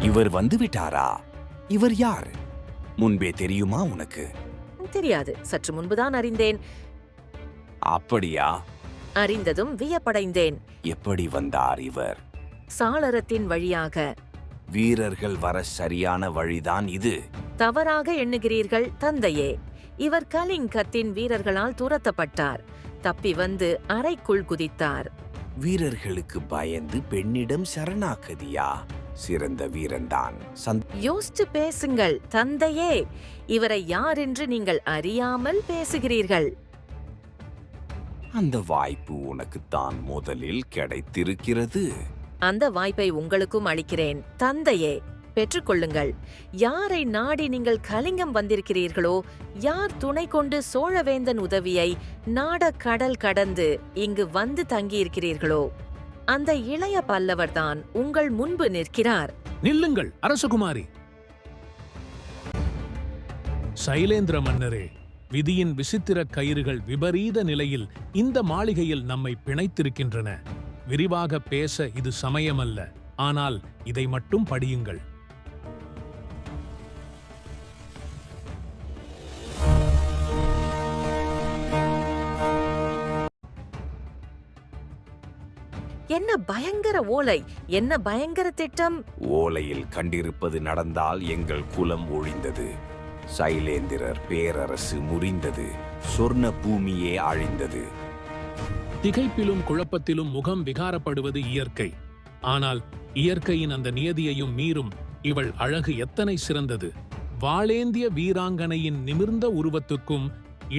இவர் வந்து விட்டாரா? இவர் யார்? முன்பே தெரியுமா உனக்கு? தெரியாது, சற்று முன்புதான் அறிந்தேன். அப்படியா? அறிந்ததும் வியப்படைந்தேன். எப்படி வந்தார் இவர்? சாளரத்தின் வழியாக. வீரர்கள் வர சரியான வழிதான் இது. தவறாக எண்ணுகிறீர்கள் தந்தையே. இவர் கலிங்கத்தின் வீரர்களால் துரத்தப்பட்டார். தப்பி வந்து அறைக்குள் குதித்தார். வீரர்களுக்கு பயந்து பெண்ணிடம் சரணாகதியா? சிறந்த வீரன்தான். யோசிச்சு பேசுங்கள் தந்தையே. இவரை யார் என்று நீங்கள் அறியாமல் பேசுகிறீர்கள். அந்த வாய்ப்பு உனக்குத்தான் முதலில் கிடைத்திருக்கிறது. அந்த வாய்ப்பை உங்களுக்கும் அளிக்கிறேன் தந்தையே. பெற்றுக்கொள்ளுங்கள். யாரை நாடி நீங்கள் கலிங்கம் வந்திருக்கிறீர்களோ, யார் துணை கொண்டு சோழவேந்தன் உதவியை நாட கடல் கடந்து இங்கு வந்து தங்கியிருக்கிறீர்களோ, அந்த இளைய பல்லவர்தான் உங்கள் முன்பு நிற்கிறார். நில்லுங்கள் அரசகுமாரி. சைலேந்திர மன்னரே, விதியின் விசித்திர கயிறுகள் விபரீத நிலையில் இந்த மாளிகையில் நம்மை பிணைத்திருக்கின்றன. விரிவாக பேச இது சமயமல்ல. ஆனால் இதை மட்டும் படியுங்கள். என்ன பயங்கர ஓலை! என்ன பயங்கர திட்டம்! ஓலையில் கண்டிருப்பது நடந்தால் எங்கள் குலம் ஒழிந்தது. சைலேந்திரர் பேரரசு முறிந்தது. சொர்ண பூமியே அழிந்தது. திகைப்பிலும் குழப்பத்திலும் முகம் விகாரப்படுவது இயற்கை. ஆனால் இயற்கையின் அந்த நியதியையும் மீறும் இவள் அழகு எத்தனை சிறந்தது! வாளேந்திய வீராங்கனையின் நிமிர்ந்த உருவத்துக்கும்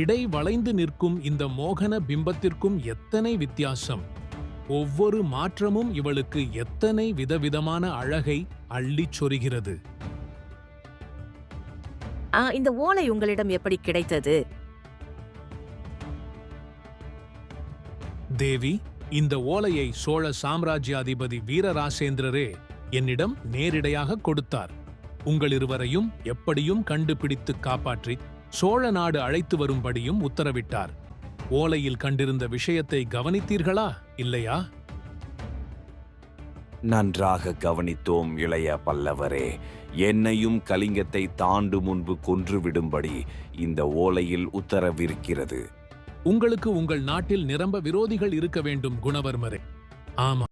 இடை வளைந்து நிற்கும் இந்த மோகன பிம்பத்திற்கும் எத்தனை வித்தியாசம்! ஒவ்வொரு மாற்றமும் இவளுக்கு எத்தனை விதவிதமான அழகை அள்ளிச் சொரிகிறது. இந்த ஓலை உங்களிடம் எப்படி கிடைத்தது? தேவி, இந்த ஓலையை சோழ சாம்ராஜ்யாதிபதி வீரராசேந்திரரே என்னிடம் நேரிடையாக கொடுத்தார். உங்களிருவரையும் எப்படியும் கண்டுபிடித்து காப்பாற்றி சோழ நாடு அழைத்து வரும்படியும் உத்தரவிட்டார். ஓலையில் கண்டிருந்த விஷயத்தை கவனித்தீர்களா, இல்லையா? நன்றாக கவனித்தோம் இளைய பல்லவரே. என்னையும் கலிங்கத்தை தாண்டு முன்பு கொன்றுவிடும்படி இந்த ஓலையில் உத்தரவிருக்கிறது. உங்களுக்கு உங்கள் நாட்டில் நிரம்ப விரோதிகள் இருக்க வேண்டும் குணவர்மரே. ஆமா.